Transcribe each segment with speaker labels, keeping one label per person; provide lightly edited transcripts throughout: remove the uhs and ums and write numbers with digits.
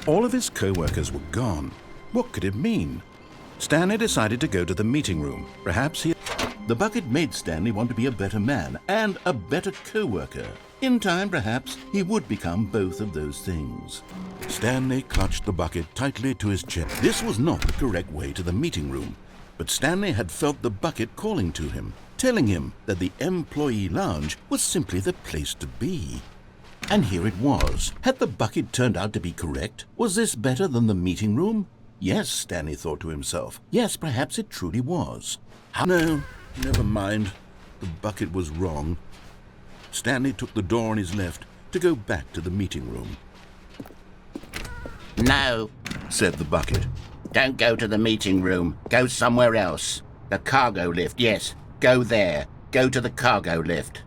Speaker 1: All of his co-workers were gone. What could it mean? Stanley decided to go to the meeting room. The bucket made Stanley want to be a better man and a better co-worker. In time, perhaps, he would become both of those things. Stanley clutched the bucket tightly to his chest. This was not the correct way to the meeting room, but Stanley had felt the bucket calling to him, telling him that the employee lounge was simply the place to be. And here it was. Had the bucket turned out to be correct? Was this better than the meeting room? Yes, Stanley thought to himself. Yes, perhaps it truly was. No, never mind. The bucket was wrong. Stanley took the door on his left to go back to the meeting room.
Speaker 2: No,
Speaker 1: said the bucket.
Speaker 2: don't go to the meeting room. Go somewhere else. The cargo lift, yes. Go there. Go to the cargo lift.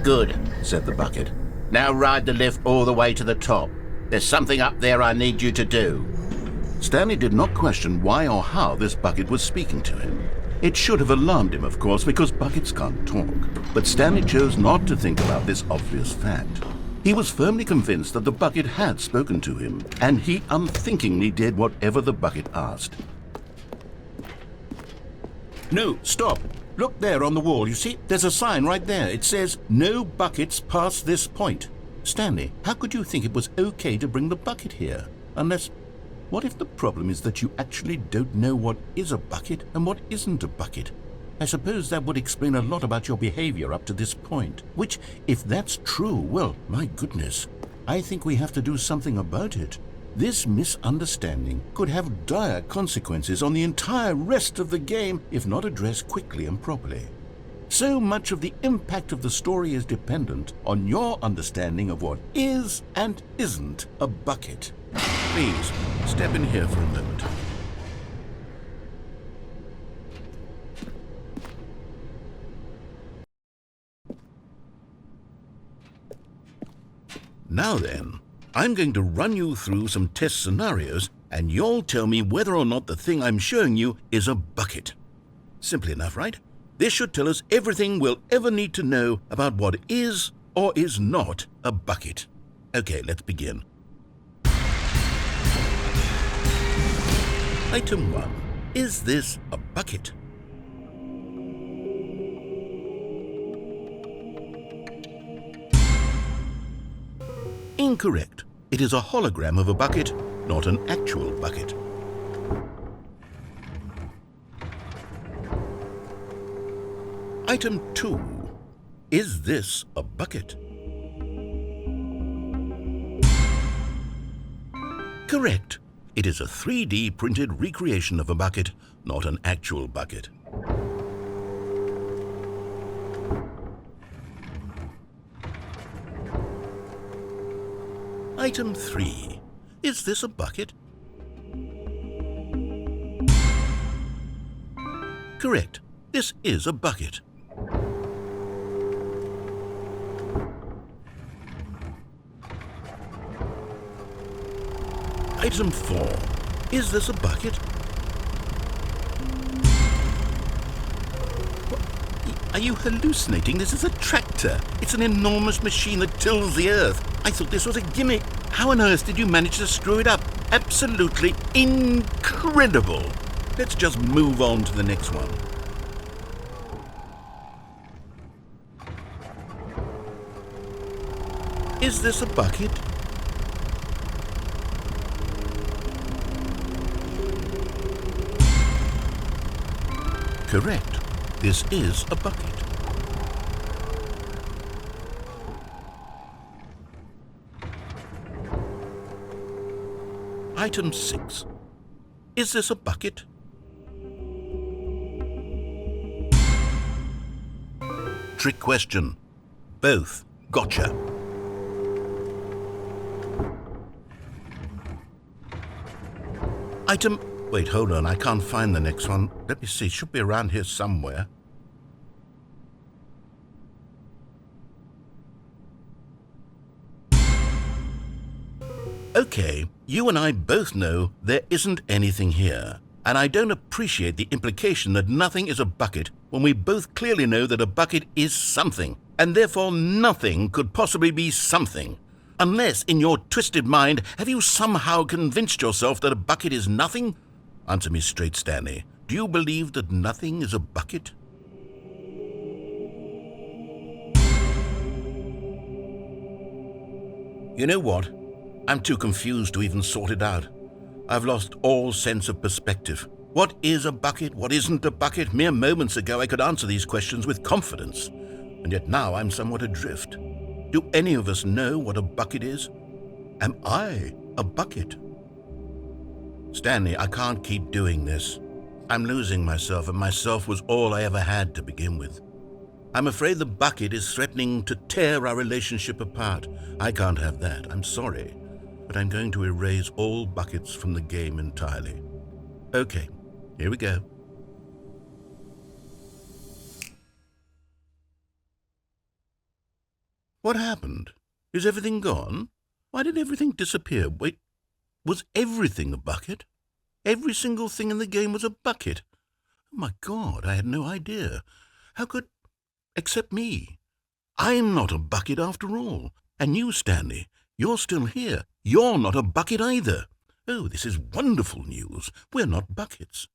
Speaker 2: Good, said the bucket. Now ride the lift all the way to the top. There's something up there I need you to do.
Speaker 1: Stanley did not question why or how this bucket was speaking to him. It should have alarmed him, of course, because buckets can't talk. But Stanley chose not to think about this obvious fact. He was firmly convinced that the bucket had spoken to him, and he unthinkingly did whatever the bucket asked. No, stop. Look there on the wall. You see, there's a sign right there. It says, "No buckets past this point." Stanley, how could you think it was okay to bring the bucket here? Unless, what if the problem is that you actually don't know what is a bucket and what isn't a bucket? I suppose that would explain a lot about your behavior up to this point. Which, if that's true, well, my goodness, I think we have to do something about it. This misunderstanding could have dire consequences on the entire rest of the game if not addressed quickly and properly. So much of the impact of the story is dependent on your understanding of what is and isn't a bucket. Please, step in here for a moment. Now then, I'm going to run you through some test scenarios, and you'll tell me whether or not the thing I'm showing you is a bucket. Simple enough, right? This should tell us everything we'll ever need to know about what is or is not a bucket. Okay, let's begin. Item 1. Is this a bucket? Incorrect. It is a hologram of a bucket, not an actual bucket. Item 2. Is this a bucket? Correct. It is a 3D printed recreation of a bucket, not an actual bucket. Item 3. Is this a bucket? Correct. This is a bucket. Item 4. Is this a bucket? Are you hallucinating? This is a tractor. It's an enormous machine that tills the earth. I thought this was a gimmick. How on earth did you manage to screw it up? Absolutely incredible. Let's just move on to the next one. Is this a bucket? Correct. This is a bucket. Item 6. Is this a bucket? Trick question. Both. Gotcha. Item... Wait, hold on. I can't find the next one. Let me see. It should be around here somewhere. Okay, you and I both know there isn't anything here. And I don't appreciate the implication that nothing is a bucket when we both clearly know that a bucket is something, and therefore nothing could possibly be something. Unless, in your twisted mind, have you somehow convinced yourself that a bucket is nothing? Answer me straight, Stanley. Do you believe that nothing is a bucket? You know what? I'm too confused to even sort it out. I've lost all sense of perspective. What is a bucket? What isn't a bucket? Mere moments ago I could answer these questions with confidence, and yet now I'm somewhat adrift. Do any of us know what a bucket is? Am I a bucket? Stanley, I can't keep doing this. I'm losing myself, and myself was all I ever had to begin with. I'm afraid the bucket is threatening to tear our relationship apart. I can't have that. I'm sorry, but I'm going to erase all buckets from the game entirely. Okay, here we go. What happened? Is everything gone? Why did everything disappear? Wait, was everything a bucket? Every single thing in the game was a bucket. Oh my God, I had no idea. How could... except me. I'm not a bucket after all. And you, Stanley, you're still here. You're not a bucket either. Oh, this is wonderful news. We're not buckets.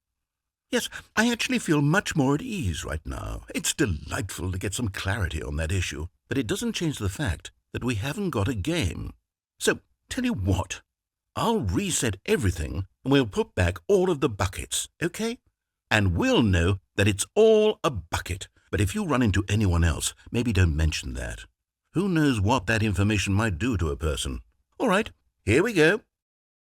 Speaker 1: Yes, I actually feel much more at ease right now. It's delightful to get some clarity on that issue, but it doesn't change the fact that we haven't got a game. So, tell you what, I'll reset everything and we'll put back all of the buckets, okay? And we'll know that it's all a bucket. But if you run into anyone else, maybe don't mention that. Who knows what that information might do to a person? All right, here we go.